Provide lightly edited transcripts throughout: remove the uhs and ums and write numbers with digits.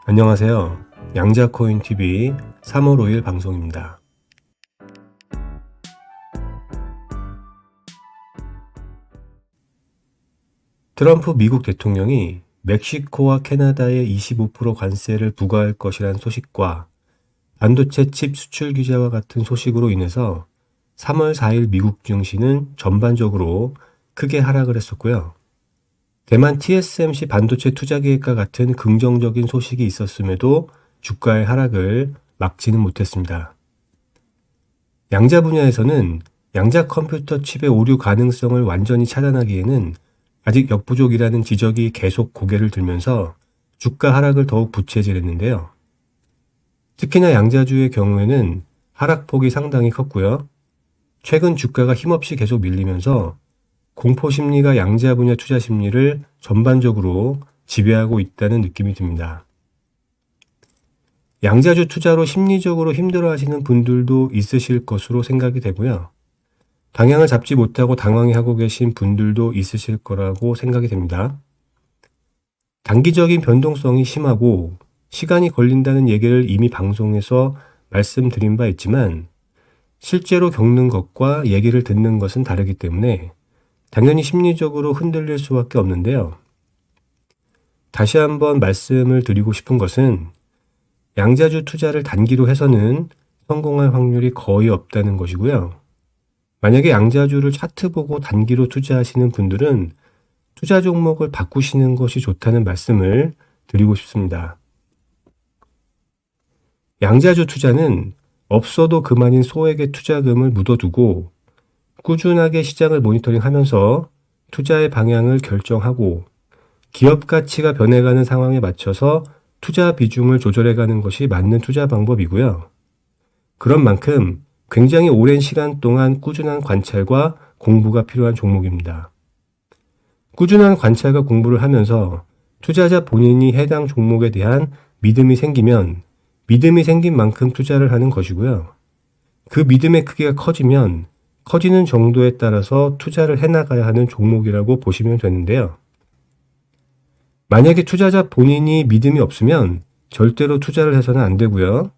안녕하세요. 양자코인TV 3월 5일 방송입니다. 트럼프 미국 대통령이 멕시코와 캐나다에 25% 관세를 부과할 것이란 소식과 반도체 칩 수출 규제와 같은 소식으로 인해서 3월 4일 미국 증시는 전반적으로 크게 하락을 했었고요. 대만 TSMC 반도체 투자 계획과 같은 긍정적인 소식이 있었음에도 주가의 하락을 막지는 못했습니다. 양자 분야에서는 양자 컴퓨터 칩의 오류 가능성을 완전히 차단하기에는 아직 역부족이라는 지적이 계속 고개를 들면서 주가 하락을 더욱 부채질했는데요. 특히나 양자주의 경우에는 하락폭이 상당히 컸고요. 최근 주가가 힘없이 계속 밀리면서 공포 심리가 양자 분야 투자 심리를 전반적으로 지배하고 있다는 느낌이 듭니다. 양자주 투자로 심리적으로 힘들어하시는 분들도 있으실 것으로 생각이 되고요. 방향을 잡지 못하고 당황해하고 계신 분들도 있으실 거라고 생각이 됩니다. 단기적인 변동성이 심하고 시간이 걸린다는 얘기를 이미 방송에서 말씀드린 바 있지만 실제로 겪는 것과 얘기를 듣는 것은 다르기 때문에 당연히 심리적으로 흔들릴 수밖에 없는데요. 다시 한번 말씀을 드리고 싶은 것은 양자주 투자를 단기로 해서는 성공할 확률이 거의 없다는 것이고요. 만약에 양자주를 차트 보고 단기로 투자하시는 분들은 투자 종목을 바꾸시는 것이 좋다는 말씀을 드리고 싶습니다. 양자주 투자는 없어도 그만인 소액의 투자금을 묻어두고 꾸준하게 시장을 모니터링하면서 투자의 방향을 결정하고 기업 가치가 변해가는 상황에 맞춰서 투자 비중을 조절해가는 것이 맞는 투자 방법이고요. 그런 만큼 굉장히 오랜 시간 동안 꾸준한 관찰과 공부가 필요한 종목입니다. 꾸준한 관찰과 공부를 하면서 투자자 본인이 해당 종목에 대한 믿음이 생기면 믿음이 생긴 만큼 투자를 하는 것이고요. 그 믿음의 크기가 커지면 커지는 정도에 따라서 투자를 해나가야 하는 종목이라고 보시면 되는데요. 만약에 투자자 본인이 믿음이 없으면 절대로 투자를 해서는 안 되고요.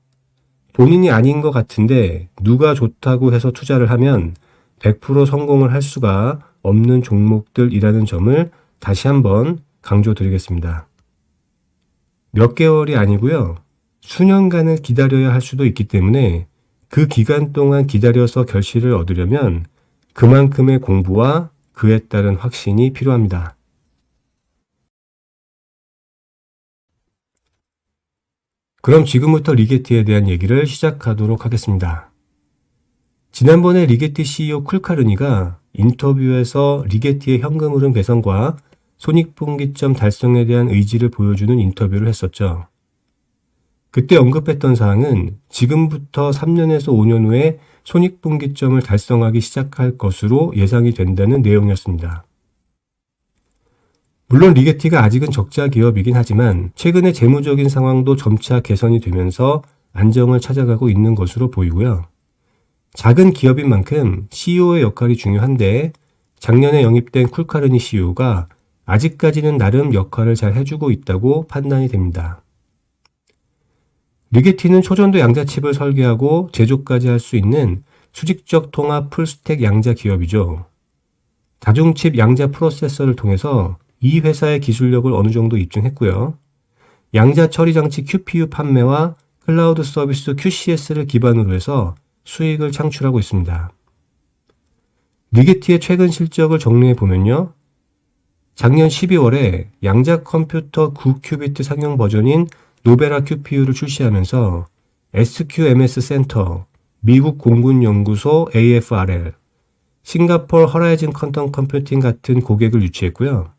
본인이 아닌 것 같은데 누가 좋다고 해서 투자를 하면 100% 성공을 할 수가 없는 종목들이라는 점을 다시 한번 강조드리겠습니다. 몇 개월이 아니고요. 수년간을 기다려야 할 수도 있기 때문에 그 기간 동안 기다려서 결실을 얻으려면 그만큼의 공부와 그에 따른 확신이 필요합니다. 그럼 지금부터 리게티에 대한 얘기를 시작하도록 하겠습니다. 지난번에 리게티 CEO 쿨카르니가 인터뷰에서 리게티의 현금 흐름 개선과 손익분기점 달성에 대한 의지를 보여주는 인터뷰를 했었죠. 그때 언급했던 사항은 지금부터 3년에서 5년 후에 손익분기점을 달성하기 시작할 것으로 예상이 된다는 내용이었습니다. 물론 리게티가 아직은 적자 기업이긴 하지만 최근의 재무적인 상황도 점차 개선이 되면서 안정을 찾아가고 있는 것으로 보이고요. 작은 기업인 만큼 CEO의 역할이 중요한데 작년에 영입된 쿨카르니 CEO가 아직까지는 나름 역할을 잘 해주고 있다고 판단이 됩니다. 리게티는 초전도 양자칩을 설계하고 제조까지 할 수 있는 수직적 통합 풀스택 양자 기업이죠. 다중칩 양자 프로세서를 통해서 이 회사의 기술력을 어느 정도 입증했고요. 양자 처리 장치 QPU 판매와 클라우드 서비스 QCS를 기반으로 해서 수익을 창출하고 있습니다. 리게티의 최근 실적을 정리해 보면요. 작년 12월에 양자 컴퓨터 9큐비트 상용 버전인 노베라 QPU를 출시하면서 SQMS 센터, 미국 공군연구소 AFRL, 싱가포르 허라이즌 퀀텀 컴퓨팅 같은 고객을 유치했고요.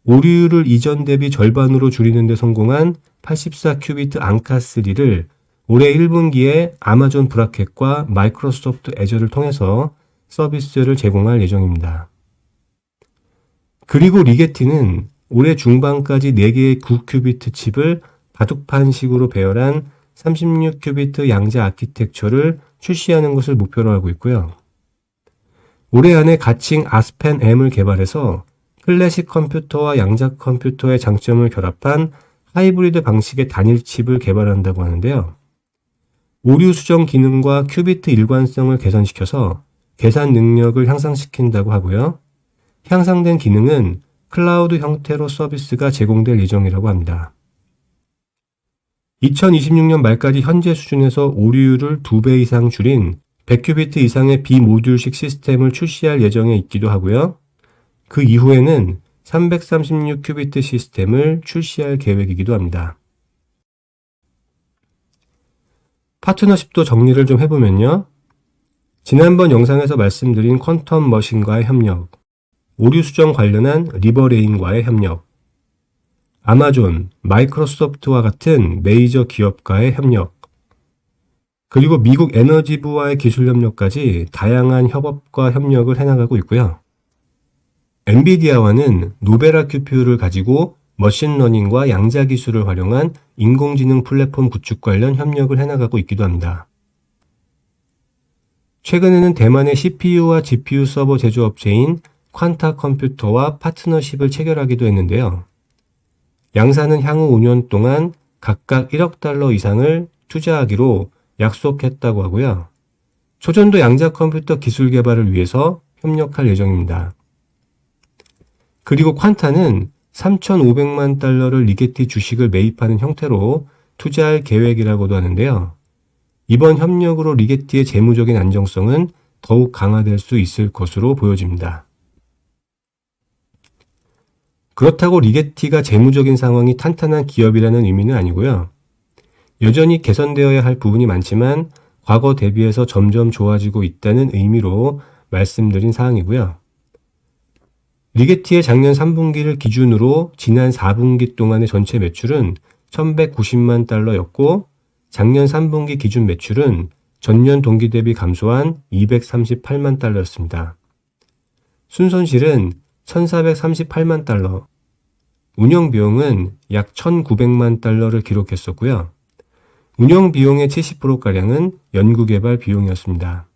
오류율을 이전 대비 절반으로 줄이는 데 성공한 84큐비트 앙카3를 올해 1분기에 아마존 브라켓과 마이크로소프트 애저를 통해서 서비스를 제공할 예정입니다. 그리고 리게티는 올해 중반까지 4개의 9큐비트 칩을 바둑판식으로 배열한 36큐비트 양자 아키텍처를 출시하는 것을 목표로 하고 있고요. 올해 안에 가칭 아스펜 M을 개발해서 클래식 컴퓨터와 양자 컴퓨터의 장점을 결합한 하이브리드 방식의 단일 칩을 개발한다고 하는데요. 오류 수정 기능과 큐비트 일관성을 개선시켜서 계산 능력을 향상시킨다고 하고요. 향상된 기능은 클라우드 형태로 서비스가 제공될 예정이라고 합니다. 2026년 말까지 현재 수준에서 오류율을 2배 이상 줄인 100큐비트 이상의 비모듈식 시스템을 출시할 예정에 있기도 하고요. 그 이후에는 336큐비트 시스템을 출시할 계획이기도 합니다. 파트너십도 정리를 좀 해보면요. 지난번 영상에서 말씀드린 퀀텀 머신과의 협력, 오류 수정 관련한 리버레인과의 협력, 아마존, 마이크로소프트와 같은 메이저 기업과의 협력, 그리고 미국 에너지부와의 기술 협력까지 다양한 협업과 협력을 해나가고 있고요. 엔비디아와는 노베라 QPU를 가지고 머신러닝과 양자 기술을 활용한 인공지능 플랫폼 구축 관련 협력을 해나가고 있기도 합니다. 최근에는 대만의 CPU와 GPU 서버 제조업체인 퀀타 컴퓨터와 파트너십을 체결하기도 했는데요. 양사는 향후 5년 동안 각각 1억 달러 이상을 투자하기로 약속했다고 하고요. 초전도 양자 컴퓨터 기술 개발을 위해서 협력할 예정입니다. 그리고 퀀타는 3,500만 달러를 리게티 주식을 매입하는 형태로 투자할 계획이라고도 하는데요. 이번 협력으로 리게티의 재무적인 안정성은 더욱 강화될 수 있을 것으로 보여집니다. 그렇다고 리게티가 재무적인 상황이 탄탄한 기업이라는 의미는 아니고요. 여전히 개선되어야 할 부분이 많지만 과거 대비해서 점점 좋아지고 있다는 의미로 말씀드린 사항이고요. 리게티의 작년 3분기를 기준으로 지난 4분기 동안의 전체 매출은 1,190만 달러였고 작년 3분기 기준 매출은 전년 동기 대비 감소한 238만 달러였습니다. 순손실은 1,438만 달러, 운영 비용은 약 1,900만 달러를 기록했었고요. 운영 비용의 70%가량은 연구개발 비용이었습니다.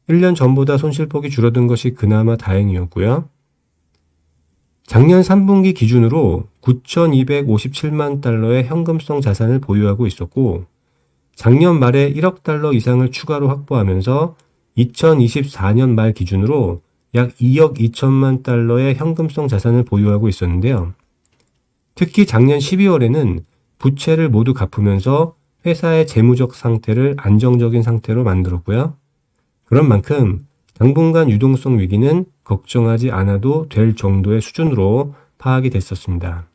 1년 전보다 손실폭이 줄어든 것이 그나마 다행이었고요. 작년 3분기 기준으로 9,257만 달러의 현금성 자산을 보유하고 있었고 작년 말에 1억 달러 이상을 추가로 확보하면서 2024년 말 기준으로 약 2억 2천만 달러의 현금성 자산을 보유하고 있었는데요. 특히 작년 12월에는 부채를 모두 갚으면서 회사의 재무적 상태를 안정적인 상태로 만들었고요. 그런 만큼 당분간 유동성 위기는 걱정하지 않아도 될 정도의 수준으로 파악이 됐었습니다.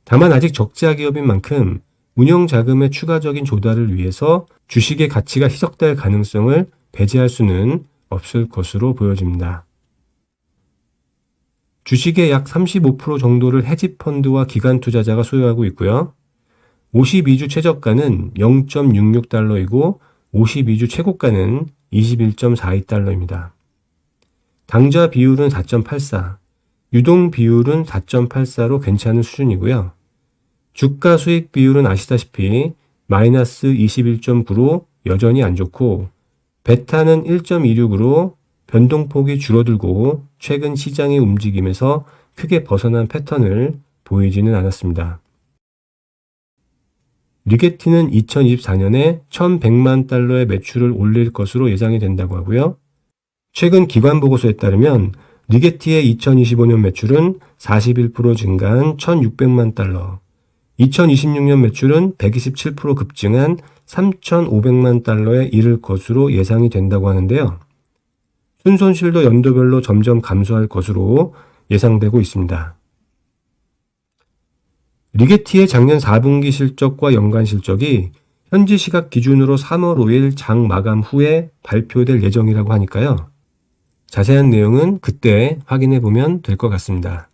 다만 아직 적자 기업인 만큼 운영 자금의 추가적인 조달을 위해서 주식의 가치가 희석될 가능성을 배제할 수는 없을 것으로 보여집니다. 주식의 약 35% 정도를 헤지펀드와 기관 투자자가 소유하고 있고요. 52주 최저가는 0.66달러이고 52주 최고가는 21.42달러입니다. 당좌 비율은 4.84, 유동 비율은 4.84로 괜찮은 수준이고요. 주가 수익 비율은 아시다시피 마이너스 21.9로 여전히 안 좋고 베타는 1.26으로 변동폭이 줄어들고 최근 시장의 움직임에서 크게 벗어난 패턴을 보이지는 않았습니다. 리게티는 2024년에 1,100만 달러의 매출을 올릴 것으로 예상이 된다고 하고요. 최근 기관 보고서에 따르면 리게티의 2025년 매출은 41% 증가한 1,600만 달러, 2026년 매출은 127% 급증한 3,500만 달러에 이를 것으로 예상이 된다고 하는데요. 순손실도 연도별로 점점 감소할 것으로 예상되고 있습니다. 리게티의 작년 4분기 실적과 연간 실적이 현지 시각 기준으로 3월 5일 장 마감 후에 발표될 예정이라고 하니까요. 자세한 내용은 그때 확인해 보면 될 것 같습니다.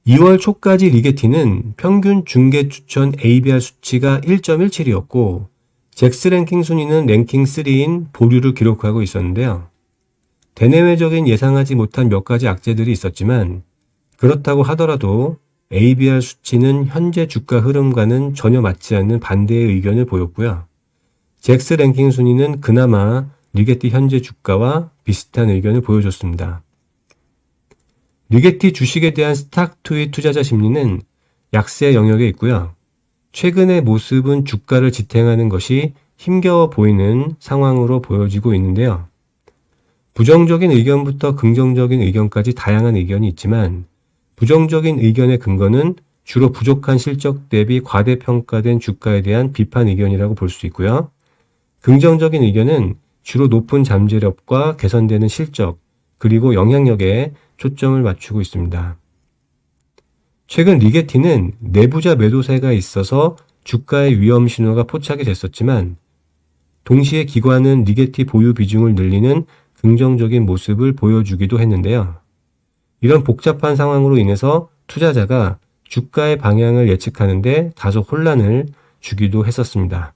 2월 초까지 리게티는 평균 중개 추천 ABR 수치가 1.17이었고 잭스 랭킹 순위는 랭킹 3인 보류를 기록하고 있었는데요. 대내외적인 예상하지 못한 몇 가지 악재들이 있었지만 그렇다고 하더라도 ABR 수치는 현재 주가 흐름과는 전혀 맞지 않는 반대의 의견을 보였고요. 잭스 랭킹 순위는 그나마 리게티 현재 주가와 비슷한 의견을 보여줬습니다. 리게티 주식에 대한 스탁 투입 투자자 심리는 약세 영역에 있고요. 최근의 모습은 주가를 지탱하는 것이 힘겨워 보이는 상황으로 보여지고 있는데요. 부정적인 의견부터 긍정적인 의견까지 다양한 의견이 있지만 부정적인 의견의 근거는 주로 부족한 실적 대비 과대평가된 주가에 대한 비판 의견이라고 볼 수 있고요. 긍정적인 의견은 주로 높은 잠재력과 개선되는 실적, 그리고 영향력에 초점을 맞추고 있습니다. 최근 리게티는 내부자 매도세가 있어서 주가의 위험 신호가 포착이 됐었지만 동시에 기관은 리게티 보유 비중을 늘리는 긍정적인 모습을 보여주기도 했는데요. 이런 복잡한 상황으로 인해서 투자자가 주가의 방향을 예측하는데 다소 혼란을 주기도 했었습니다.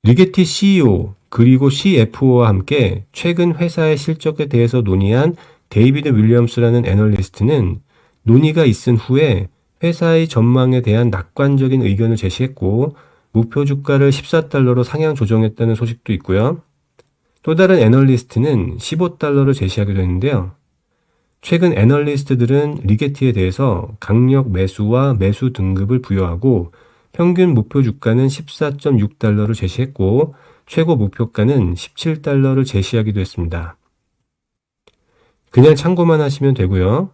리게티 CEO 그리고 CFO와 함께 최근 회사의 실적에 대해서 논의한 데이비드 윌리엄스라는 애널리스트는 논의가 있은 후에 회사의 전망에 대한 낙관적인 의견을 제시했고 목표 주가를 14달러로 상향 조정했다는 소식도 있고요. 또 다른 애널리스트는 15달러를 제시하기도 했는데요. 최근 애널리스트들은 리게티에 대해서 강력 매수와 매수 등급을 부여하고 평균 목표 주가는 14.6달러를 제시했고 최고 목표가는 17달러를 제시하기도 했습니다. 그냥 참고만 하시면 되고요.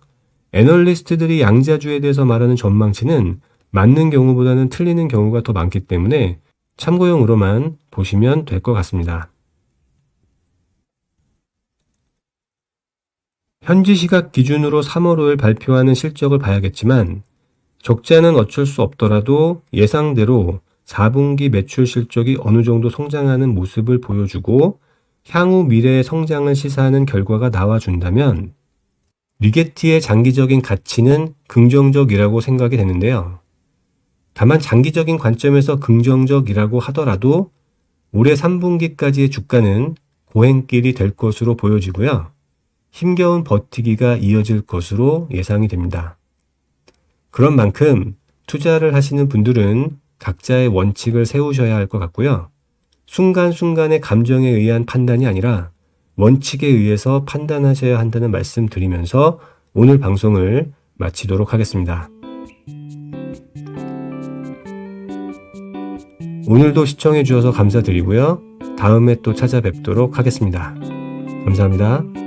애널리스트들이 양자주에 대해서 말하는 전망치는 맞는 경우보다는 틀리는 경우가 더 많기 때문에 참고용으로만 보시면 될 것 같습니다. 현지 시각 기준으로 3월 5일 발표하는 실적을 봐야겠지만 적자는 어쩔 수 없더라도 예상대로 4분기 매출 실적이 어느 정도 성장하는 모습을 보여주고 향후 미래의 성장을 시사하는 결과가 나와준다면 리게티의 장기적인 가치는 긍정적이라고 생각이 되는데요. 다만 장기적인 관점에서 긍정적이라고 하더라도 올해 3분기까지의 주가는 고행길이 될 것으로 보여지고요. 힘겨운 버티기가 이어질 것으로 예상이 됩니다. 그런 만큼 투자를 하시는 분들은 각자의 원칙을 세우셔야 할 것 같고요. 순간순간의 감정에 의한 판단이 아니라 원칙에 의해서 판단하셔야 한다는 말씀 드리면서 오늘 방송을 마치도록 하겠습니다. 오늘도 시청해 주셔서 감사드리고요. 다음에 또 찾아뵙도록 하겠습니다. 감사합니다.